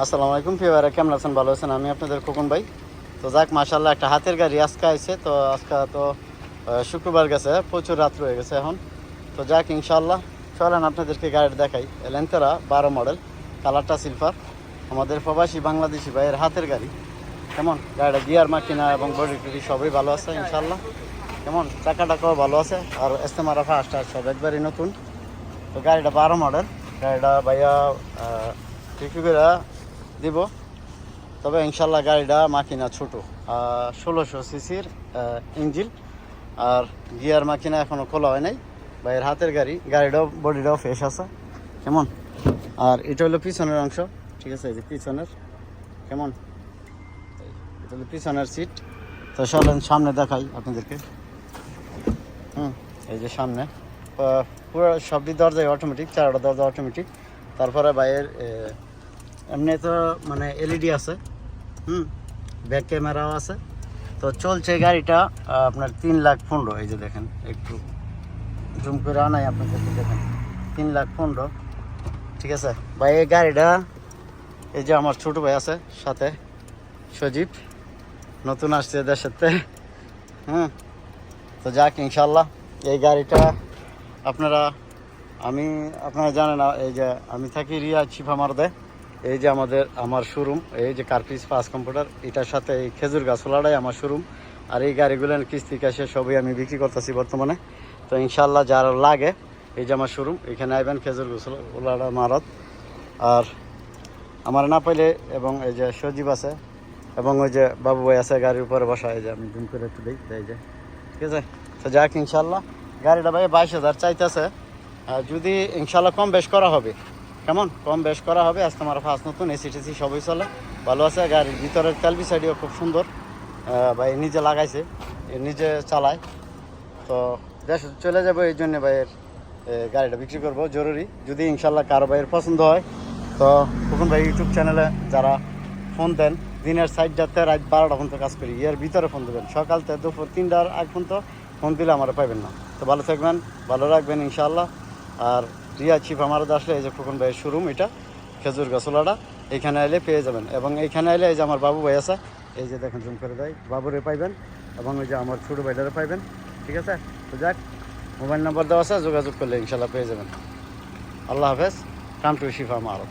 আসসালামু আলাইকুম প্রিয় ভাইরা, কেমন আছেন? ভালো আছেন? আমি আপনাদের খোকন ভাই। তো যাক, মাশাআল্লাহ, একটা হাতের গাড়ি আজকে আইছে। তো আজকে তো শুক্রবার গেছে, প্রচুর রাত্র হয়ে গেছে এখন। তো যাক, ইনশাআল্লাহ চলেন আপনাদেরকে গাড়িটা দেখাই। এলেন্তেরা 12 মডেল, কালারটা সিলভার। আমাদের প্রবাসী বাংলাদেশি ভাইয়ের হাতের গাড়ি। কেমন গাড়িটা? গিয়ার মাকিনা এবং বডি টডি সবই ভালো আছে ইনশাআল্লাহ। কেমন চাকাটাও ভালো আছে, আর এস্তেমারা ফার্স্ট আর সব একবারই নতুন। তো গাড়িটা 12 মডেল। গাড়িটা ভাইয়া বিক্রি করে দিব। তবে ইনশাল্লাহ গাড়িটা মাকিনা ছোট, 1600 সিসির ইঞ্জিন, আর গিয়ার মাকিনা এখনও খোলা হয় নাই। ভাইয়ের হাতের গাড়ি, গাড়িটাও বডিটাও ফ্রেশ আছে। কেমন? আর এটা হলো পিছনের অংশ, ঠিক আছে? এই যে পিছনের, কেমন, এটা হলো পিছনের সিট। তো চলেন সামনে দেখাই আপনাদেরকে। এই যে সামনে পুরো সবই দরজায় অটোমেটিক, চারটা দরজা অটোমেটিক। তারপরে ভাইয়ের এমনি তো মানে এলইডি আছে, ব্যাক ক্যামেরাও আছে। তো চলছে গাড়িটা আপনার 3,15,000। এই যে দেখেন, একটু জুম করে আনাই আপনাদেরকে, দেখেন 3,15,000। ঠিক আছে ভাই, এই গাড়িটা এই যে আমার ছোট ভাই আছে সাথে, সজীব, নতুন আসছে দেশেতে। তো যাক, ইনশাল্লাহ এই গাড়িটা আপনারা জানেন, এই যে আমি থাকি রিয়াদ শিফামারদে। এই যে আমার শোরুম, এই যে কার্পিস পাস কম্পিউটার, এটার সাথে এই খেজুর গাছওয়ালাটাই আমার শোরুম। আর এই গাড়িগুলোর কিস্তি ক্যাশে সবই আমি বিক্রি করতেছি বর্তমানে। তো ইনশাল্লাহ যারা লাগে, এই যে আমার শোরুম, এখানে আইবেন, খেজুর গাছওয়ালাটা মারত। আর আমার না পাইলে, এবং এই যে সজীব আছে, এবং ওই যে বাবু ভাই আছে গাড়ির উপরে বসা, এই যে আমি জুম করে একটু দিই, এই যে, ঠিক আছে? তো যাক, ইনশাল্লাহ গাড়িটা ভাই 22,000 চাইতেছে। যদি ইনশাল্লাহ কম বেশ করা হবে। কেমন? কম বেশ করা হবে। আজকে আমার ফার্স্ট নতুন, এসি টেসি সবই চলে, ভালো আছে। গাড়ির ভিতরের তেলবি সাইডেও খুব সুন্দর, ভাই নিজে লাগাইছে, নিজে চালায়। তো দেশ চলে যাবো, এই জন্যে ভাইয়ের গাড়িটা বিক্রি করবো জরুরি। যদি ইনশাল্লাহ কারো ভাইয়ের পছন্দ হয়, তো খোকন ভাই ইউটিউব চ্যানেলে যারা ফোন দেন, দিনের 4টাতে রাত 12টা পর্যন্ত কাজ করি, এর ভিতরে ফোন দেবেন। সকাল থেকে দুপুর 3টার আগ পর্যন্ত ফোন দিলে আমার পাইবেন না। তো ভালো থাকবেন, ভালো রাখবেন ইনশাআল্লাহ। আর রিয়াদ শিফামারদে আসলে এই যে খোকন ভাইয়ের শোরুম, এটা খেজুর গাছওয়ালাটা, এখানে এলে পেয়ে যাবেন। এবং এইখানে এলে এই যে আমার বাবু ভাই আছে, এই যে দেখেন, জুম করে দেয়, বাবুরে পাইবেন, এবং ওই যে আমার ছোটো ভাইটারে পাইবেন, ঠিক আছে? তো যাক, মোবাইল নাম্বার দেওয়া আছে, যোগাযোগ করলে ইনশাল্লাহ পেয়ে যাবেন। আল্লাহ হাফেজ। কাম টু শিফামারদ।